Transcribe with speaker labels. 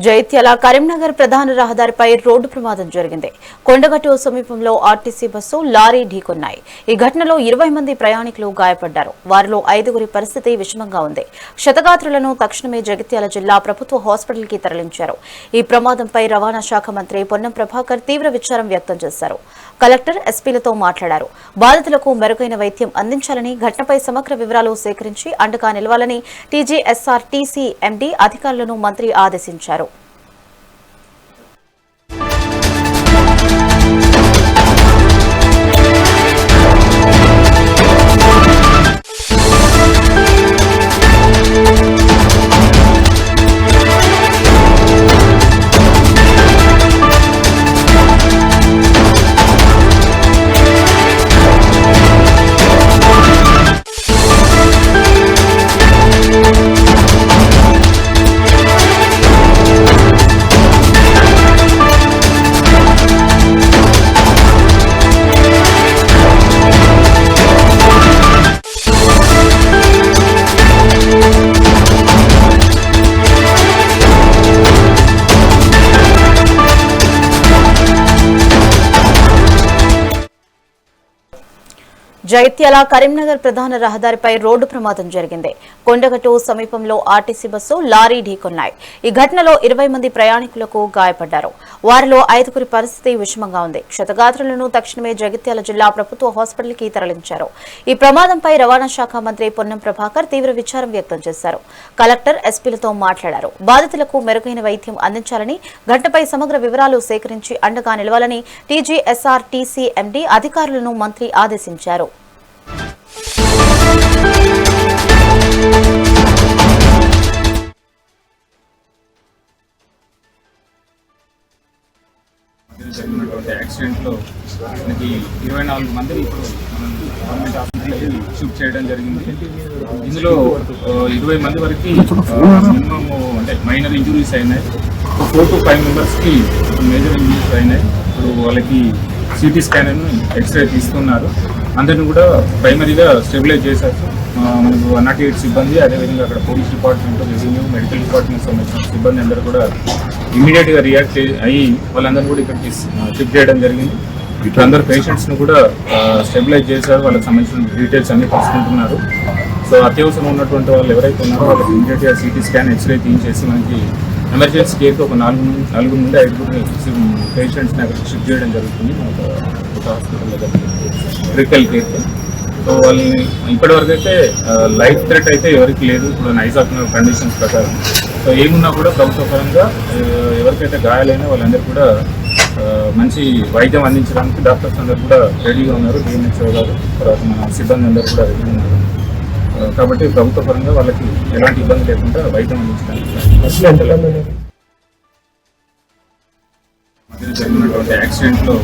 Speaker 1: జైత్యాల కరీంనగర్ ప్రధాన రహదారిపై రోడ్డు ప్రమాదం జరిగింది. కొండగట్టు సమీపంలో ఆర్టీసీ బస్సు లారీ ఢీకొన్నాయి. ఈ ఘటనలో 20 మంది ప్రయాణికులు గాయపడ్డారు. వారిలో 5గురి పరిస్థితి విషమంగా ఉంది. క్షతగాత్రులను తక్షణమే జగిత్యాల జిల్లా ప్రభుత్వ హాస్పిటల్కి తరలించారు. ఈ ప్రమాదంపై రవాణా శాఖ మంత్రి పొన్నం ప్రభాకర్ తీవ్ర విచారం వ్యక్తం చేశారు. కలెక్టర్ ఎస్పీలతో మాట్లాడారు. బాధితులకు మెరుగైన వైద్యం అందించాలని, ఘటనపై సమగ్ర వివరాలు సేకరించి అండగా నిలవాలని టీజీఎస్ఆర్టీసీ ఎండీ అధికారులను మంత్రి ఆదేశించారు. జైత్యాల కరీంనగర్ ప్రధాన రహదారిపై రోడ్డు ప్రమాదం జరిగింది. కొండగట్టు సమీపంలో ఆర్టీసీ బస్సు లారీ ఢీకొన్నాయి. ఈ ఘటనలో 20 మంది ప్రయాణికులకు గాయపడ్డారు. వారిలో 5గురి పరిస్థితి విషమంగా ఉంది. క్షతగాత్రులను తక్షణమే జగిత్యాల జిల్లా ప్రభుత్వ హాస్పిటల్కి తరలించారు. ఈ ప్రమాదంపై రవాణా శాఖ మంత్రి పొన్నం ప్రభాకర్ తీవ్ర విచారం వ్యక్తం చేశారు. కలెక్టర్ ఎస్పీలతో మాట్లాడారు. బాధితులకు మెరుగైన వైద్యం అందించాలని, ఘటనపై సమగ్ర వివరాలు సేకరించి అండగా నిలవాలని టీజీఎస్ఆర్టీసీ ఎండీ అధికారులను మంత్రి ఆదేశించారు.
Speaker 2: జరిగినటువంటి యాక్సిడెంట్లో మనకి 24 మందిని ఇప్పుడు మనం గవర్నమెంట్ హాస్పిటల్కి షిఫ్ట్ చేయడం జరిగింది. ఇందులో 20 మంది వరకు మినిమమ్ అంటే మైనర్ ఇంజురీస్ అయినాయి. 4 to 5 మెంబర్స్కి మేజర్ ఇంజురీస్ అయినాయి. ఇప్పుడు వాళ్ళకి సిటీ స్కాన్ ఎక్స్రే తీసుకున్నారు. అందరిని కూడా ప్రైమరీగా స్టెబిలైజ్ చేశారు. మనకు 108 సిబ్బంది, అదేవిధంగా అక్కడ police department, revenue, medical department సంబంధించిన సిబ్బంది అందరూ కూడా ఇమీడియట్గా రియాక్ట్ అయ్యి వాళ్ళందరూ కూడా ఇక్కడికి షిఫ్ట్ చేయడం జరిగింది. ఇప్పుడు అందరు పేషెంట్స్ను కూడా స్టెబిలైజ్ చేశారు. వాళ్ళకి సంబంధించిన డీటెయిల్స్ అన్ని తీసుకుంటున్నారు. సో అత్యవసరం ఉన్నటువంటి వాళ్ళు ఎవరైతే ఉన్నారో వాళ్ళకి ఇమీడియట్గా సిటీ స్కాన్, ఎక్స్రే తీయించేసి మనకి ఎమర్జెన్సీ కేర్కి ఒక 4 నుండి 5 పేషెంట్స్ని అక్కడికి షిఫ్ట్ చేయడం జరుగుతుంది. ఒక హాస్పిటల్లో క్రిటికల్ కేర్కి. సో వాళ్ళని ఇప్పటివరకు అయితే లైఫ్ థ్రెట్ అయితే ఎవరికి లేదు. ఇప్పుడు నైజాక్ కండిషన్స్ ప్రకారం సో ఏమున్నా కూడా ప్రభుత్వ పరంగా ఎవరికైతే గాయాలైనా వాళ్ళందరూ కూడా మంచి వైద్యం అందించడానికి డాక్టర్స్ అందరూ కూడా రెడీగా ఉన్నారు. డిఎంహెచ్ఓ గారు, తర్వాత మన సిబ్బంది అందరూ కూడా రెడీగా ఉన్నారు. కాబట్టి ప్రభుత్వ పరంగా వాళ్ళకి ఎలాంటి ఇబ్బంది లేకుండా వైద్యం అందించడానికి. మధ్య జరిగినటువంటి యాక్సిడెంట్లో